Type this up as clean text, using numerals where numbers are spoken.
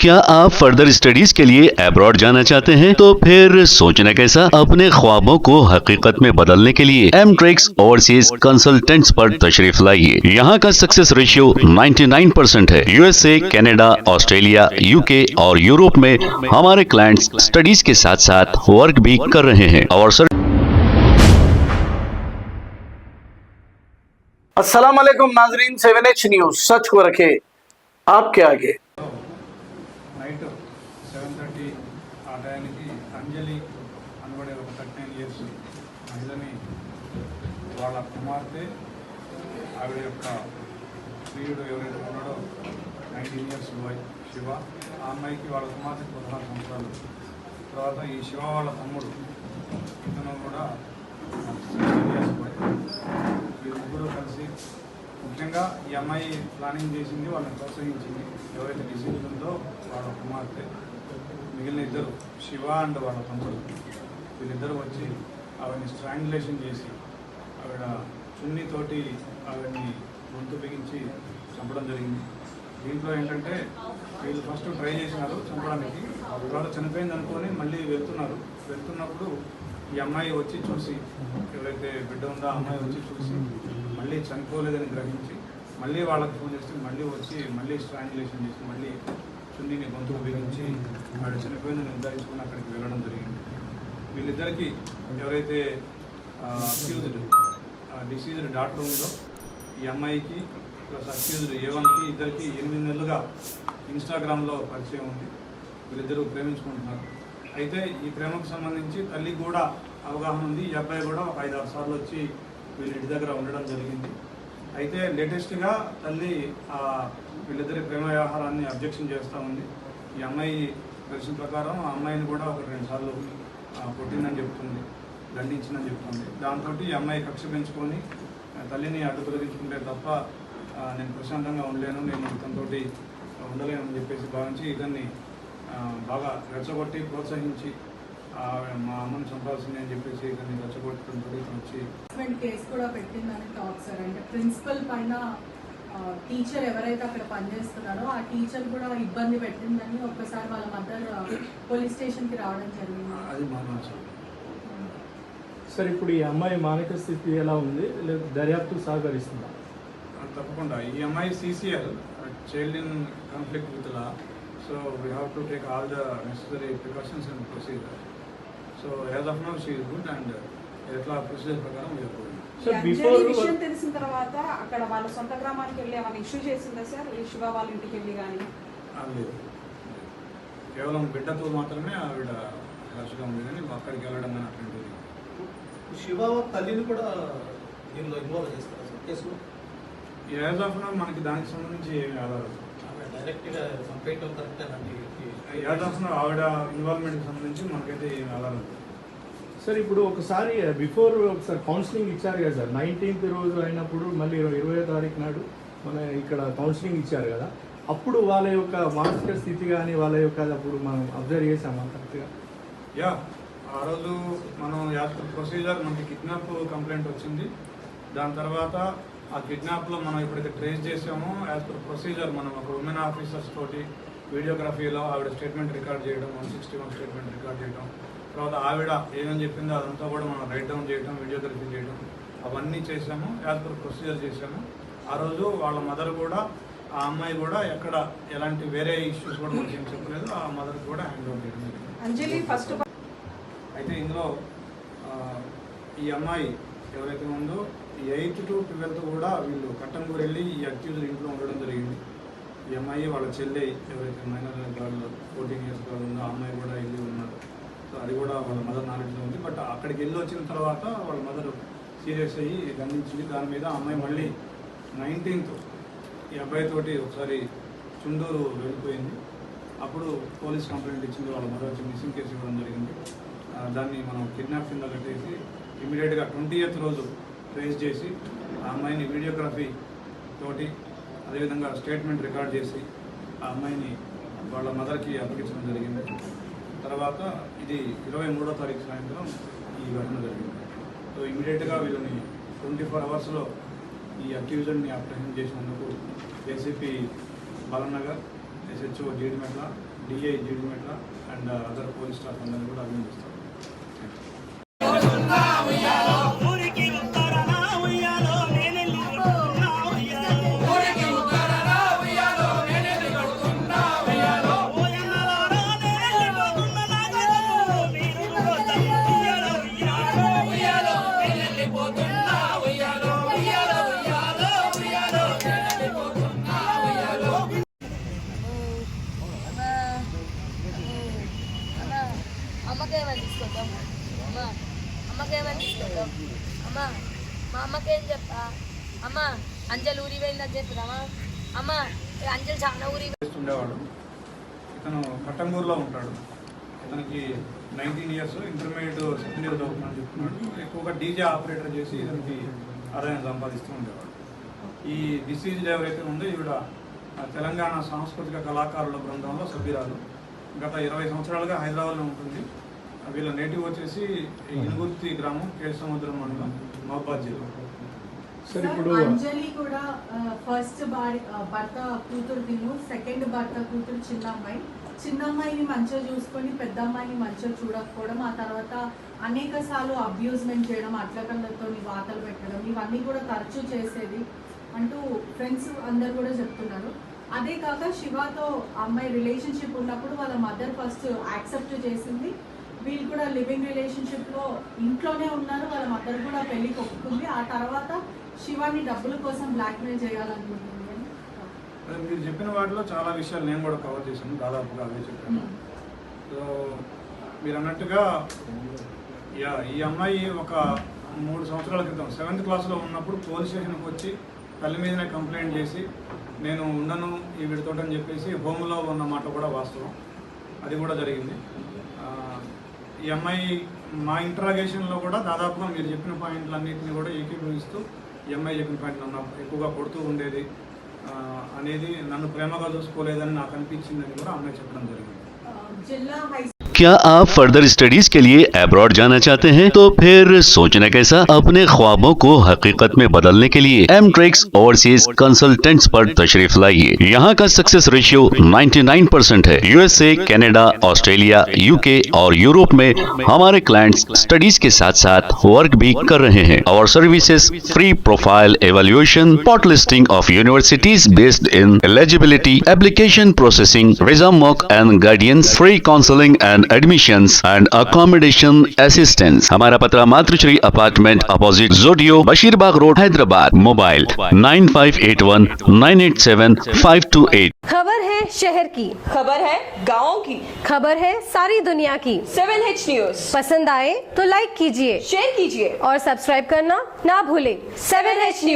क्या आप further studies के लिए अब्रॉड जाना चाहते हैं? तो फिर सोचना कैसा, अपने ख्वाबों को हकीकत में बदलने के लिए एमट्रिक्स ओवरसीज कंसल्टेंट्स पर तशरीफ लाइए। यहाँ का सक्सेस रेशियो 99% है। यूएसए, कनाडा, ऑस्ट्रेलिया, यूके और यूरोप में हमारे क्लाइंट्स स्टडीज के साथ साथ वर्क भी कर रहे हैं और अस्सलाम वालेकुम नाजरीन, 7H न्यूज सच को रखे आपके आगे। నైట్ 7:30 ఆ టైంకి అంజలి అనబడే ఒక 39 ఇయర్స్ మహిళని వాళ్ళ కుమార్తె ఆవిడ యొక్క ప్రియుడు ఎవరైతే ఉన్నాడో 19 ఇయర్స్ బాయ్ శివ, ఆ అమ్మాయికి వాళ్ళ కుమార్తె 16 సంవత్సరాలు. తర్వాత ఈ శివ వాళ్ళ తమ్ముడు ఇతను కూడా 16 ఇయర్స్ బాయ్. ఈ ముగ్గురు కలిసి ముఖ్యంగా ఈ అమ్మాయి ప్లానింగ్ చేసింది, వాళ్ళని ప్రోత్సహించింది ఎవరైతే డిసీజ్ ఉందో వాళ్ళ కుమార్తె. మిగిలిన ఇద్దరు శివ అండ్ వాళ్ళ తమ్ముడు వీళ్ళిద్దరూ వచ్చి ఆవిడని స్ట్రాంగులేషన్ చేసి ఆవిడ చున్నీతోటి ఆవిడని గొంతు బిగించి చంపడం జరిగింది. దీంట్లో ఏంటంటే వీళ్ళు ఫస్ట్ ట్రై చేసినారు చంపడానికి, వాళ్ళు చనిపోయింది అనుకొని మళ్ళీ వెళ్తున్నప్పుడు ఈ అమ్మాయి వచ్చి చూసి, ఎవరైతే బిడ్డ ఉందో ఆ అమ్మాయి వచ్చి చూసి మళ్ళీ చనిపోలేదని గ్రహించి మళ్ళీ వాళ్ళకి ఫోన్ చేస్తే మళ్ళీ వచ్చి మళ్ళీ స్ట్రాంగులేషన్ చేసి మళ్ళీ చున్నీని గొంతుకు బిగించి ఆవిడ చనిపోయిందని నిర్ధారించుకుని అక్కడికి వెళ్ళడం జరిగింది. వీళ్ళిద్దరికీ ఎవరైతే అక్యూజ్డ్ డిసీజ్డ్ డాక్టర్ ఉందో ఈ అమ్మాయికి ప్లస్ అక్యూజ్డ్ A1కి ఇద్దరికి 8 నెలలుగా ఇన్స్టాగ్రామ్లో పరిచయం ఉంది. వీళ్ళిద్దరూ ప్రేమించుకుంటున్నారు. అయితే ఈ ప్రేమకు సంబంధించి తల్లికి కూడా అవగాహన ఉంది. ఈ అబ్బాయి కూడా ఒక 5-6 సార్లు వచ్చి వీళ్ళ ఇంటి దగ్గర ఉండడం జరిగింది. అయితే లేటెస్ట్గా తల్లి వీళ్ళిద్దరి ప్రేమ వ్యవహారాన్ని అబ్జెక్షన్ చేస్తూ ఉంది. ఈ అమ్మాయి వెర్షన్ ప్రకారం ఆ అమ్మాయిని కూడా ఒక 2 సార్లు కొట్టిందని చెప్తుంది, దండించిందని చెప్తుంది. దాంతో ఈ అమ్మాయి కక్ష పెంచుకొని తల్లిని అడ్డు తొలగించుకుంటే తప్ప నేను ప్రశాంతంగా ఉండలేను, నేను ఇతనితోటి ఉండలేనని చెప్పేసి భావించి ఇతన్ని బాగా రెచ్చగొట్టి ప్రోత్సహించి మా అమ్మని చంపాల్సింది అని చెప్పేసి ఇతన్ని రెచ్చగొట్టడంతో ఇతను వచ్చి కేసు కూడా పెట్టిందని టాక్ సార్. అంటే ప్రిన్సిపల్ పైన టీచర్ ఎవరైతే అక్కడ పనిచేస్తున్నారో ఆ టీచర్ కూడా ఇబ్బంది పెట్టిందని ఒక్కసారి వాళ్ళ మదర్ పోలీస్ స్టేషన్కి రావడం జరిగింది. అది మానవచ్చు సార్. ఇప్పుడు ఈ అమ్మాయి మానసిక స్థితి ఎలా ఉంది, లేదా దర్యాప్తు సహకరిస్తుందా? తప్పకుండా. ఈ అమ్మాయి CCL, child in conflict with law. So we have to take all the necessary precautions and procedure. So as of now she is good and ఎట్లా ప్రొసీజర్ ప్రకారం we are going. So before విషయం తెలిసిన తర్వాత అక్కడ వాళ్ళ సొంత గ్రామానికి వెళ్ళి ఏమైనా ఇష్యూ చేసిందా సార్? ఈ శివ వాళ్ళ ఇంటికి వెళ్ళి కానీ లేదు, కేవలం బిడ్డతో మాత్రమే ఆవిడ రష్గా ఉంది కానీ అక్కడికి వెళ్ళడం కానీ అట్లాంటిది. శివ తల్లిని కూడా దీనిలో ఇన్వాల్వ్ చేస్తారు సార్ కేసులో? యాజ్ ఆఫ్ నౌ మనకి దానికి సంబంధించి ఏమి ఆధారం డైరెక్ట్గా కంప్లైంట్ కరెక్టేనండి. యాజ్ ఆఫ్ నౌ ఆవిడ ఇన్వాల్వ్మెంట్కి సంబంధించి మనకైతే ఏమి ఆధారం లేదు సార్. ఇప్పుడు ఒకసారి బిఫోర్ ఒకసారి కౌన్సిలింగ్ ఇచ్చారు కదా సార్, 19th రోజు అయినప్పుడు మళ్ళీ 20వ తారీఖు నాడు మన ఇక్కడ కౌన్సిలింగ్ ఇచ్చారు కదా, అప్పుడు వాళ్ళ యొక్క మానసిక స్థితి కానీ వాళ్ళ యొక్క అప్పుడు మనం అబ్జర్వ్ చేసామా కరెక్ట్గా? యా, ఆ రోజు మనం యాజ్ పర్ ప్రొసీజర్ మనకి కిడ్నాప్ కంప్లైంట్ వచ్చింది. దాని తర్వాత ఆ కిడ్నాప్లో మనం ఎప్పుడైతే ట్రేస్ చేసామో యాజ్ పర్ ప్రొసీజర్ మనం ఒక ఉమెన్ ఆఫీసర్స్ తోటి వీడియోగ్రఫీలో ఆవిడ స్టేట్మెంట్ రికార్డ్ చేయడం, 161 స్టేట్మెంట్ రికార్డ్ చేయడం, తర్వాత ఆవిడ ఏమని చెప్పిందో అదంతా కూడా మనం రైట్ డౌన్ చేయడం, వీడియోగ్రఫీ చేయడం, అవన్నీ చేసాము. యాజ్ పర్ ప్రొసీజర్ చేసాము. ఆ రోజు వాళ్ళ మదర్ కూడా, ఆ అమ్మాయి కూడా ఎక్కడ ఎలాంటి వేరే ఇష్యూస్ కూడా మనకి ఏం చెప్పలేదు, ఆ మదర్ కూడా హ్యాండ్ ఓవర్ చేయడం జరిగింది. అయితే ఇందులో ఈ అమ్మాయి ఎవరైతే ఉందో 8th to 12th కూడా వీళ్ళు కట్టంగూరు వెళ్ళి ఈ అక్యూజ్డ్ ఇంట్లో ఉండడం జరిగింది. ఈ అమ్మాయి వాళ్ళ చెల్లె ఎవరైతే మైనర్ గర్ల్ 14 ఇయర్స్ గర్ల్ ఉందో ఆ అమ్మాయి కూడా వెళ్ళి ఉన్నారు. సో అది కూడా వాళ్ళ మదర్ నాలెడ్జ్లో ఉంది. బట్ అక్కడికి వెళ్ళి వచ్చిన తర్వాత వాళ్ళ మదర్ సీరియస్ అయ్యి గమనించింది. దాని మీద అమ్మాయి మళ్ళీ 19th ఈ అబ్బాయితోటి ఒకసారి చుండూరు వెళ్ళిపోయింది. అప్పుడు పోలీస్ కంప్లైంట్ ఇచ్చింది. వాళ్ళ మదర్ వచ్చి మిస్సింగ్ కేసు ఇవ్వడం జరిగింది. దాన్ని మనం కిడ్నాప్ కింద కట్టేసి ఇమీడియట్గా 20th రోజు ట్రేస్ చేసి ఆ అమ్మాయిని వీడియోగ్రఫీ తోటి అదేవిధంగా స్టేట్మెంట్ రికార్డ్ చేసి ఆ అమ్మాయిని వాళ్ళ మదర్కి అప్పగించడం జరిగింది. తర్వాత ఇది 23వ తారీఖు సాయంత్రం ఈ ఘటన జరిగింది. సో ఇమీడియట్గా వీళ్ళని 24 అవర్స్లో ఈ అక్యూజర్ని అప్రహెండ్ చేసినందుకు ACP Balanagar SHO Jeedimetla, DI Jeedimetla and other police staff అందరినీ కూడా అభినందిస్తాను. అమ్మకేమని తీసుకొద్దాం అమ్మకేమని తీసుకొద్దాం అమ్మ మా అమ్మకేం చెప్తా అమ్మ అంజలి ఊరి పోయిందని చెప్తామా అమ్మ అంజలి చాలా ఊరి ఉండేవాడు. ఇతను కట్టంగూరులో ఉంటాడు. ఇతనికి 19 years, ఇంటర్మీడియట్ సెకండ్ ఇయర్ చదువుతున్నాను చెప్తున్నాడు. ఎక్కువగా డీజే ఆపరేటర్ చేసి ఇతనికి ఆదాయం సంపాదిస్తూ ఉండేవాడు. ఈ డిసీజ్ ఎవరైతే ఉందో ఈవిడ తెలంగాణ సాంస్కృతిక కళాకారుల బృందంలో సభ్యురాలు. గత 20 సంవత్సరాలుగా హైదరాబాద్లో ఉంటుంది. వీళ్ళ నేటివ్ వచ్చేసి ఇనుగుర్తి గ్రామం, కేశసముద్రం మండలం, మహబాద్ జిల్లా. సార్ ఇప్పుడు అంజలి కూడా ఫస్ట్ భర్త కూతురు తిను, సెకండ్ భర్త కూతురు చిన్న అమ్మాయిని మంచిగా చూసుకొని పెద్ద అమ్మాయిని మంచిగా చూడకపోవడం, ఆ తర్వాత అనేక సార్లు అబ్యూజ్మెంట్ చేయడం, అట్లకళ్ళతో వాతలు పెట్టడం, ఇవన్నీ కూడా తరచూ చేసేది అంటూ ఫ్రెండ్స్ అందరు కూడా చెప్తున్నారు. అదే కాక శివతో అమ్మాయి రిలేషన్షిప్ ఉన్నప్పుడు వాళ్ళ మదర్ ఫస్ట్ యాక్సెప్ట్ చేసింది. వీళ్ళు కూడా లివింగ్ రిలేషన్షిప్లో ఇంట్లోనే ఉన్నారు. వాళ్ళ మదర్ కూడా పెళ్ళికి ఒప్పుకుంది. ఆ తర్వాత శివాని డబ్బుల కోసం బ్లాక్మెయిల్ చేయాలనుకుంటుంది. మీరు చెప్పిన వాటిలో చాలా విషయాలు నేను కూడా కవర్ చేశాను, దాదాపుగా అవే చెప్పాను. సో మీరు అన్నట్టుగా ఈ అమ్మాయి ఒక 3 సంవత్సరాల క్రితం 7th క్లాస్లో ఉన్నప్పుడు పోలీస్ స్టేషన్కి వచ్చి తల్లి మీదనే కంప్లైంట్ చేసి నేను ఉండను ఈ విడితోటని చెప్పేసి హోమ్లో ఉన్న మాట కూడా వాస్తవం. అది కూడా జరిగింది. ఈ అమ్మాయి మా ఇంటరాగేషన్లో కూడా దాదాపుగా మీరు చెప్పిన పాయింట్లన్నింటినీ కూడా ఏకీభవిస్తూ ఈ అమ్మాయి చెప్పిన పాయింట్లు ఎక్కువగా కొడుతూ ఉండేది అనేది, నన్ను ప్రేమగా చూసుకోలేదని నాకు అనిపించిందని కూడా అమ్మాయి చెప్పడం జరిగింది. జిల్లా హై क्या आप फर्दर स्टडीज के लिए अब्रॉड जाना चाहते हैं? तो फिर सोचना कैसा? अपने ख्वाबों को हकीकत में बदलने के लिए एमट्रिक्स ओवरसीज कंसल्टेंट्स पर तशरीफ लाइए। यहाँ का सक्सेस रेशियो 99% है। USA, कनाडा, ऑस्ट्रेलिया, UK और यूरोप में हमारे क्लाइंट्स स्टडीज के साथ साथ वर्क भी कर रहे हैं। और services free profile evaluation, pot listing of universities based in eligibility, application processing, visa mock and guidance, free counselling and admissions and accommodation assistance. हमारा पता मातृश्री अपार्टमेंट अपोजिट जोडियो, बशीरबाग रोड, हैदराबाद। मोबाइल 9581987528। खबर है शहर की, खबर है गाँव की, खबर है सारी दुनिया की। 7H न्यूज पसंद आए तो लाइक कीजिए, शेयर कीजिए और सब्सक्राइब करना ना भूलें। 7H news.